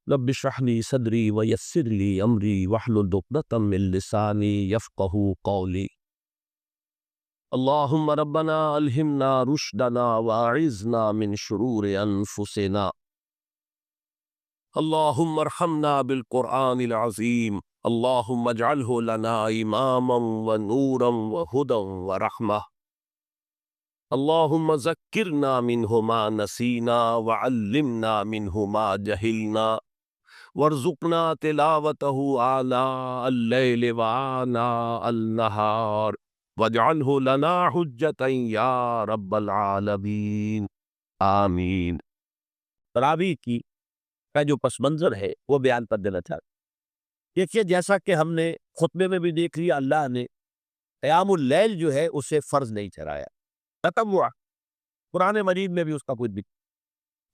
رب اشرح لي صدري ويسر لي امري واحلل عقدة من لساني يفقهوا قولي. اللهم ربنا الهمنا رشدنا واعذنا من شرور انفسنا. اللهم ارحمنا بالقرآن العظيم. اللهم اجعله لنا اماما ونورا وهدى ورحمة. اللهم ذكرنا منه ما نسينا وعلمنا منه ما جهلنا وارزقنا تلاوته آناء الليل وآناء النهار واجعله لنا حجة یا رب العالمین آمین۔ تراویح کی کا جو پس منظر ہے وہ بیان کر دینا چاہتا ہوں۔ دیکھیے، جیسا کہ ہم نے خطبے میں بھی دیکھ لیا، اللہ نے قیام اللیل جو ہے اسے فرض نہیں ٹھہرایا، تطوع۔ قرآن مجید میں بھی اس کا کوئی ذکر،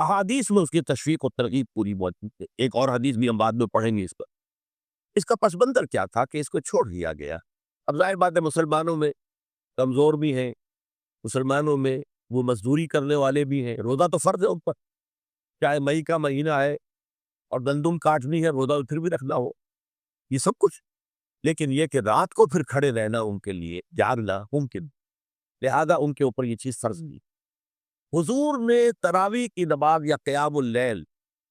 احادیث میں اس کی تشویق و ترغیب پوری موجود ہے۔ ایک اور حدیث بھی ہم بعد میں پڑھیں گے اس پر۔ اس کا پس منظر کیا تھا کہ اس کو چھوڑ دیا گیا۔ اب ظاہر بات ہے، مسلمانوں میں کمزور بھی ہیں، مسلمانوں میں وہ مزدوری کرنے والے بھی ہیں، روزہ تو فرض ہے ان پر، چاہے مئی کا مہینہ ہے اور گندم کاٹنی ہے، روزہ پھر بھی رکھنا ہو، یہ سب کچھ، لیکن یہ کہ رات کو پھر کھڑے رہنا ان کے لیے جاگنا ممکن، لہذا ان کے اوپر یہ چیز فرض نہیں۔ حضور نے تراویح کی نماز یا قیام اللیل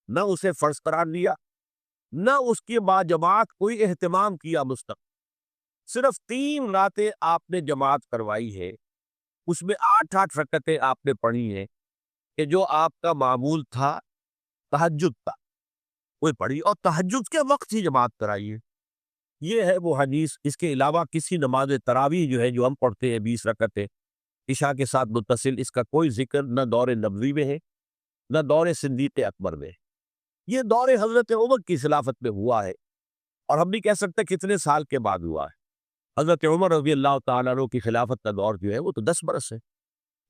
نہ اسے فرض قرار دیا، نہ اس کے بعد جماعت کوئی اہتمام کیا مستقل، صرف 3 راتیں آپ نے جماعت کروائی ہے، اس میں 8 رکعتیں آپ نے پڑھی ہیں کہ جو آپ کا معمول تھا تہجد کا، وہ پڑھی، اور تہجد کے وقت ہی جماعت کرائی ہے۔ یہ ہے وہ حدیث۔ اس کے علاوہ کسی نماز تراویح جو ہے جو ہم پڑھتے ہیں 20 رکعتیں عشاء کے ساتھ متصل، اس کا کوئی ذکر نہ دور نبوی میں ہے نہ دور صدیق اکبر میں ہے۔ یہ دور حضرت عمر کی خلافت میں ہوا ہے، اور ہم بھی کہہ سکتے ہیں کتنے سال کے بعد ہوا ہے۔ حضرت عمر رضی اللہ تعالیٰ عنہ کی خلافت کا دور جو ہے وہ تو 10 برس ہے،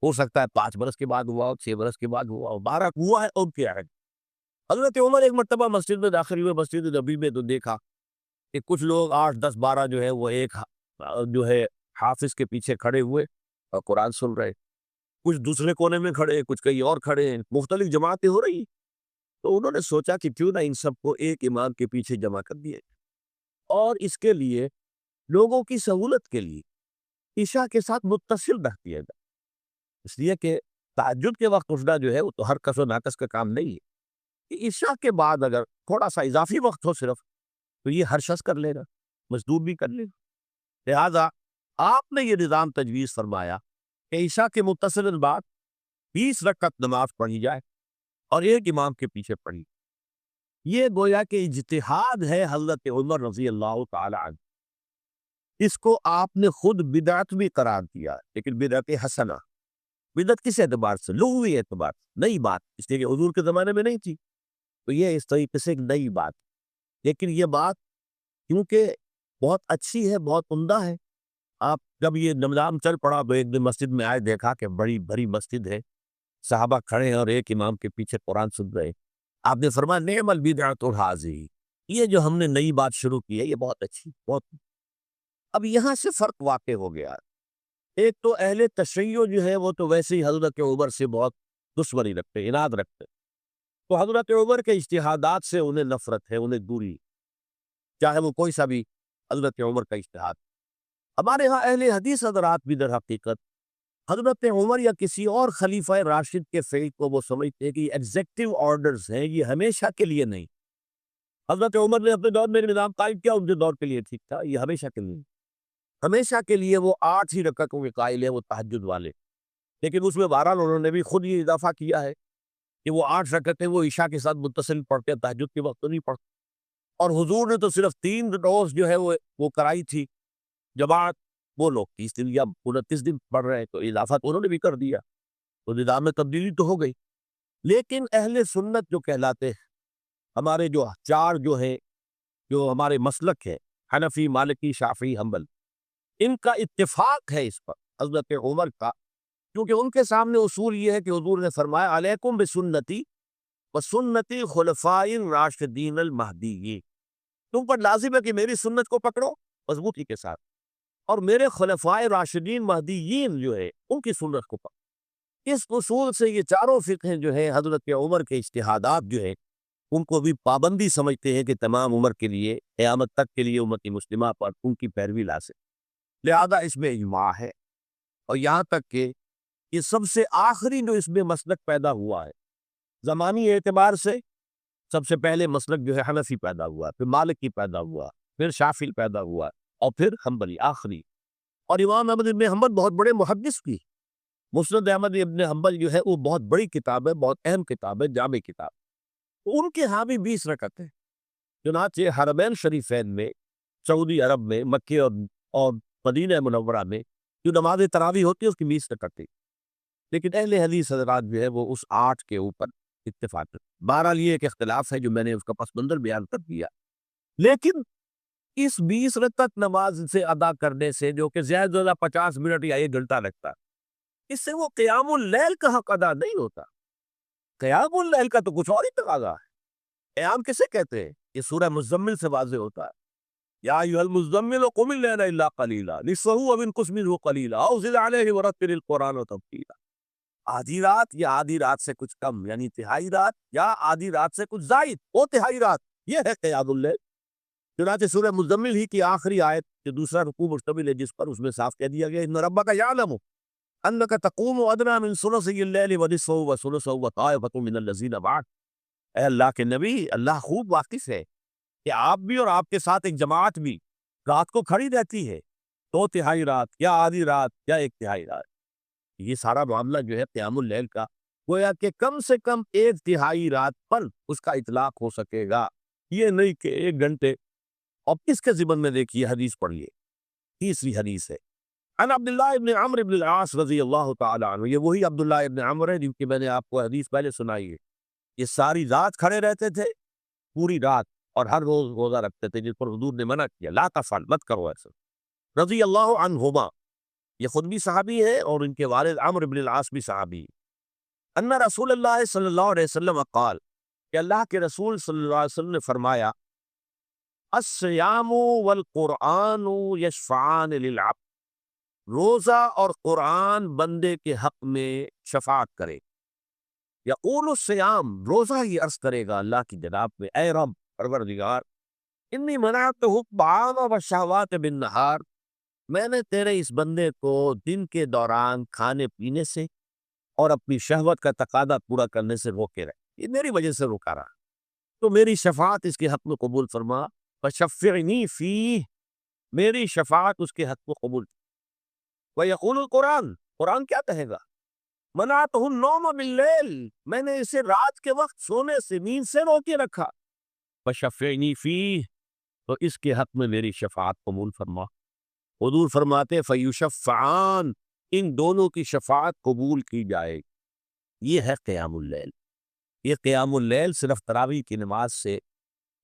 ہو سکتا ہے 5 برس کے بعد ہوا ہو، 6 برس کے بعد ہوا ہو، 12 ہوا ہے ان کے عہد۔ حضرت عمر ایک مرتبہ مسجد میں داخل ہوئے، مسجد نبی میں، تو دیکھا کہ کچھ لوگ 8 10 12 جو ہے وہ ایک جو ہے حافظ کے پیچھے کھڑے ہوئے اور قرآن سن رہے، کچھ دوسرے کونے میں کھڑے، کچھ کہیں اور کھڑے ہیں، مختلف جماعتیں ہو رہی۔ تو انہوں نے سوچا کہ کیوں نہ ان سب کو ایک امام کے پیچھے جمع کر دیے، اور اس کے لیے لوگوں کی سہولت کے لیے عشاء کے ساتھ متصل رکھ دیا جائے، اس لیے کہ تہجد کے وقت اٹھنا جو ہے وہ تو ہر کس و ناکس کا کام نہیں ہے، کہ عشاء کے بعد اگر تھوڑا سا اضافی وقت ہو صرف، تو یہ ہر شخص کر لے گا، مزدور بھی کر لے گا۔ لہذا آپ نے یہ نظام تجویز فرمایا کہ عشاء کے متصل بعد 20 رکعت نماز پڑھی جائے اور ایک امام کے پیچھے پڑھی۔ یہ گویا کہ اجتہاد ہے حضرت عمر رضی اللہ تعالی عنہ، اس کو آپ نے خود بدعت بھی قرار دیا، لیکن بدعت حسنہ۔ بدعت کس اعتبار سے؟ لغوی اعتبار سے، نئی بات، اس لیے کہ حضور کے زمانے میں نہیں تھی، تو یہ اس طریقے سے ایک نئی بات، لیکن یہ بات کیونکہ بہت اچھی ہے، بہت عمدہ ہے۔ آپ جب یہ نظام چل پڑا تو ایک دن مسجد میں آئے، دیکھا کہ بڑی بڑی مسجد ہے، صحابہ کھڑے ہیں اور ایک امام کے پیچھے قرآن سن رہے ہیں۔ آپ نے فرمایا نعم البدعۃ ھذہ، یہ جو ہم نے نئی بات شروع کی ہے یہ بہت اچھی، بہت۔ اب یہاں سے فرق واقع ہو گیا۔ ایک تو اہل تشیع جو ہے وہ تو ویسے ہی حضرت عمر سے بہت دشمنی رکھتے، عناد رکھتے، تو حضرت عمر کے اجتہادات سے انہیں نفرت ہے، انہیں دوری، چاہے وہ کوئی سا بھی حضرت عمر کا اجتہاد۔ ہمارے ہاں اہل حدیث حضرات بھی در حقیقت حضرت عمر یا کسی اور خلیفہ راشد کے فعل کو وہ سمجھتے ہیں کہ یہ ایگزیکٹو آرڈرز ہیں، یہ ہمیشہ کے لیے نہیں۔ حضرت عمر نے اپنے دور میں نظام قائم کیا، ان کے دور کے لیے ٹھیک تھا، یہ ہمیشہ کے لیے، ہمیشہ کے لیے وہ 8 ہی رکعتوں کے قائل ہیں، وہ تہجد والے، لیکن اس میں بہرحال انہوں نے بھی خود یہ اضافہ کیا ہے کہ وہ 8 رکعتیں وہ عشاء کے ساتھ متصل پڑھتے ہیں، تہجد کے وقت تو نہیں پڑھتے۔ اور حضور نے تو صرف 3 روز جو ہے وہ کرائی تھی جماعت، وہ لوگ 30 دن یا 29 دن پڑھ رہے ہیں، تو اضافہ تو انہوں نے بھی کر دیا، تو نظام میں تبدیلی تو ہو گئی۔ لیکن اہل سنت جو کہلاتے ہیں، ہمارے جو 4 جو ہیں، جو ہمارے مسلک ہے، حنفی، مالکی، شافعی، حنبل، ان کا اتفاق ہے اس پر حضرت عمر کا، کیونکہ ان کے سامنے اصول یہ ہے کہ حضور نے فرمایا علیکم بسنتی وسنتی خلفاء الراشدین المہدیین، تم پر لازم ہے کہ میری سنت کو پکڑو مضبوطی کے ساتھ، اور میرے خلفاء راشدین مہدیین جو ہے ان کی سنت کو پکڑو۔ اس اصول سے یہ چاروں فقہیں جو ہیں حضرت عمر کے اجتہادات جو ہیں ان کو بھی پابندی سمجھتے ہیں کہ تمام عمر کے لیے، قیامت تک کے لیے امت مسلمہ پر ان کی پیروی لازم، لہذا اس میں اجماع ہے۔ اور یہاں تک کہ یہ سب سے آخری جو اس میں مسلک پیدا ہوا ہے زمانی اعتبار سے، سب سے پہلے مسلک جو ہے حنفی پیدا ہوا، پھر مالکی پیدا ہوا، پھر شافعی پیدا ہوا، اور پھر حنبلی آخری۔ اور امام احمد بن حنبل بہت بڑے محدث بھی، مسند احمد ابن حنبل جو ہے وہ بہت بڑی کتاب ہے، بہت اہم کتاب ہے، جامع کتاب۔ تو ان کے ہاں بھی 20 رکعت ہے، چنانچہ حرمین شریفین میں، سعودی عرب میں، مکے اور مدینہ منورہ میں جو نماز تراویح ہوتی ہے اس کی 20 رکعت ہے، لیکن اہل حدیث حضرات جو ہے وہ اس 8 کے اوپر اتفاق کرتے۔ بہرحال یہ ایک اختلاف ہے جو میں نے اس کا پس منظر بیان کر دیا، لیکن اس 20 رکعت نماز سے ادا کرنے سے، جو کہ زیادہ سے زیادہ 50 منٹ یا 1 گھنٹہ لگتا، اس سے وہ قیام اللیل کا حق ادا نہیں ہوتا۔ قیام اللیل کا تو کچھ اور ہی تقاضا ہے۔ قیام کسے کہتے ہیں؟ یہ سورہ مزمل سے واضح ہوتا ہے، یا ایھا المزمل قم اللیل الا قلیلا نصفہ او انقص منہ قلیلا او زد علیہ ورتل القرآن ترتیلا۔ آدھی رات یا آدھی رات سے کچھ کم، یعنی تہائی رات، یا آدھی رات سے کچھ زائد، وہ تہائی رات، یہ ہے قیام اللیل۔ چنانچہ سورہ مزمل ہی کی آخری آیت جو دوسرا رکوع مشتمل ہے جس پر، اس میں صاف کہہ دیا گیا ان ربک یعلم انک تقوم ادنی من ثلثی اللیل ونصفہ وثلثہ وطائفۃ من الذین معک۔ اے اللہ کے نبی، اللہ خوب واقف ہے کہ آپ بھی اور آپ کے ساتھ ایک جماعت بھی رات کو کھڑی رہتی ہے، 2 تہائی رات یا آدھی رات یا 1 تہائی رات۔ یہ سارا معاملہ جو ہے قیام اللیل کا، گویا کہ کم سے کم 1 تہائی رات پر اس کا اطلاق ہو سکے گا، یہ نہیں کہ 1 گھنٹے۔ اور اس کے ضمن میں دیکھیے حدیث پڑھیے، تیسری حدیث ہے عن عبداللہ ابن عمرو ابن العاص رضی اللہ تعالی عنہ۔ یہ وہی عبداللہ ابن عمرو ہے جن کی میں نے آپ کو حدیث پہلے سنائی ہے۔ یہ ساری رات کھڑے رہتے تھے، پوری رات، اور ہر روز روزہ رکھتے تھے، جس پر حضور نے منع کیا، لا تفعل، مت کرو ایسا۔ رضی اللہ عنہما، یہ خود بھی صحابی ہے اور ان کے والد عمرو بن العاص بھی صحابی ہیں۔ ان رسول اللہ صلی اللہ علیہ وسلم قال، کہ اللہ کے رسول صلی اللہ علیہ وسلم نے فرمایا، الصیام والقرآن یشفعان للعبد، روزہ اور قرآن بندے کے حق میں شفاعت کرے۔ یقول الصیام، روزہ ہی عرض کرے گا اللہ کی جناب میں، اے رب پروردگار، انی منعتہ الطعام والشہوات بالنہار، میں نے تیرے اس بندے کو دن کے دوران کھانے پینے سے اور اپنی شہوت کا تقاضا پورا کرنے سے روکے رہے، یہ میری وجہ سے روکا رہا، تو میری شفاعت اس کے حق میں قبول فرما، فشفعنی فیہ، میری شفاعت اس کے حق میں قبول۔ ویقول القرآن، قرآن کیا کہے گا، منعتہ النوم باللیل، میں نے اسے رات کے وقت سونے سے، نیند سے روکے رکھا، فشفعنی فیہ، تو اس کے حق میں میری شفاعت قبول فرما۔ حضور فرماتے فیشفعان، ان دونوں کی شفاعت قبول کی جائے گی۔ یہ ہے قیام اللیل۔ یہ قیام اللیل صرف تراویح کی نماز سے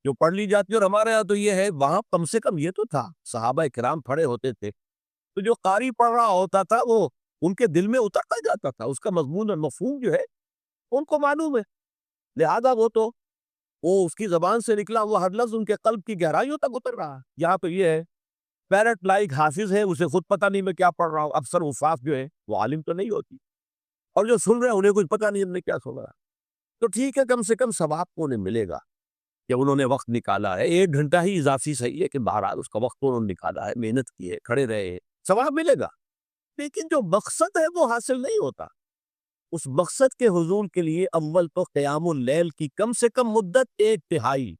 جو پڑھ لی جاتی ہے، اور ہمارے ہاں تو یہ ہے، وہاں کم سے کم یہ تو تھا، صحابہ کرام پڑھے ہوتے تھے، تو جو قاری پڑھ رہا ہوتا تھا وہ ان کے دل میں اترتا جاتا تھا، اس کا مضمون اور مفہوم جو ہے ان کو معلوم ہے، لہذا وہ اس کی زبان سے نکلا وہ ہر لفظ ان کے قلب کی گہرائیوں تک اتر رہا۔ یہاں پہ یہ ہے، پیرٹ لائک حافظ ہے، اسے خود پتہ نہیں میں کیا پڑھ رہا ہوں، اکثر حفاظ جو ہے وہ عالم تو نہیں ہوتی، اور جو سن رہے ہیں انہیں کچھ پتہ نہیں ہم نے کیا سن رہا، تو ٹھیک ہے، کم سے کم ثواب کو انہیں ملے گا کہ انہوں نے وقت نکالا ہے، 1 گھنٹہ ہی اضافی صحیح ہے کہ بہرحال اس کا وقت انہوں نے نکالا ہے، محنت کی ہے، کھڑے رہے ہیں، ثواب ملے گا، لیکن جو مقصد ہے وہ حاصل نہیں ہوتا۔ اس مقصد کے حصول کے لیے اول تو قیام اللیل کی کم سے کم مدت 1 تہائی،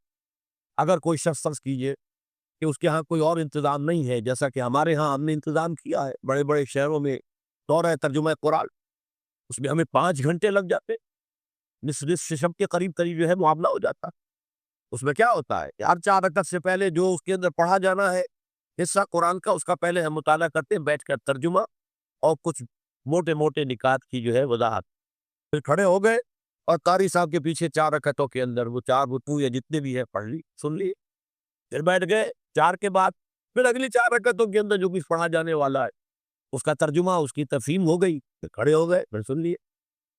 اگر کوئی شخص فرض کیجئے کہ اس کے ہاں کوئی اور انتظام نہیں ہے، جیسا کہ ہمارے ہاں ہم نے انتظام کیا ہے، بڑے بڑے شہروں میں دورہ ترجمہ قرآن، اس میں ہمیں 5 گھنٹے لگ جاتے، نصف شب کے قریب جو ہے معاملہ ہو جاتا۔ اس میں کیا ہوتا ہے کہ ہر 4 رکعت سے پہلے جو اس کے اندر پڑھا جانا ہے حصہ قرآن کا، اس کا پہلے ہم مطالعہ کرتے ہیں بیٹھ کر، ترجمہ اور کچھ موٹے موٹے نکات کی جو ہے وضاحت، پھر کھڑے ہو گئے اور قاری صاحب کے پیچھے 4 رکعتوں کے اندر وہ 4 رکوع یا جتنے بھی ہے پڑھ لی، سن لی، پھر بیٹھ گئے 4 کے بعد، پھر اگلی 4 رکعتوں کے اندر جو کچھ پڑھا جانے والا ہے اس کا ترجمہ، اس کی تفہیم ہو گئی، پھر کھڑے ہو گئے، پھر سن لیے۔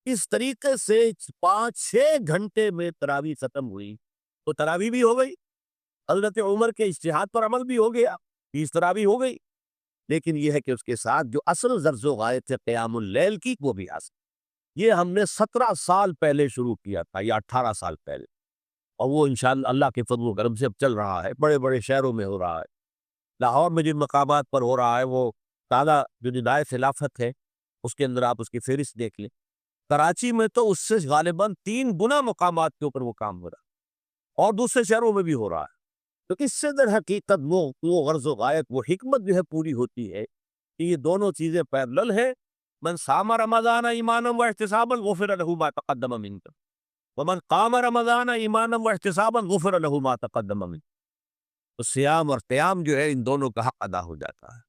اس طریقے سے 5-6 گھنٹے میں تراویح ختم ہوئی، تو تراویح بھی ہو گئی، حضرت عمر کے اجتہاد پر عمل بھی ہو گیا، 20 تراویح ہو گئی، لیکن یہ ہے کہ اس کے ساتھ جو اصل غرض و غایت ہے قیام اللیل کی، وہ بھی حاصل۔ یہ ہم نے 17 سال پہلے شروع کیا تھا یا 18 سال پہلے، اور وہ انشاءاللہ اللہ کے فضل و کرم سے اب چل رہا ہے، بڑے بڑے شہروں میں ہو رہا ہے۔ لاہور میں جن مقامات پر ہو رہا ہے وہ تازہ جو ندائے خلافت ہے اس کے اندر آپ اس کی فہرست دیکھ لیں۔ کراچی میں تو اس سے غالباً 3 گنا مقامات کے اوپر وہ کام ہو رہا ہے، اور دوسرے شہروں میں بھی ہو رہا ہے۔ تو اس سے در حقیقت وہ غرض و غایت، وہ حکمت جو ہے پوری ہوتی ہے کہ یہ دونوں چیزیں پیرلل ہیں۔ من صام رمضان ایمانا و احتسابا غفر له ما تقدم من ذنبه ومن قام رمضان ایمانا و احتسابا غفر له ما تقدم من، تو سیام اور قیام جو ہے ان دونوں کا حق ادا ہو جاتا ہے۔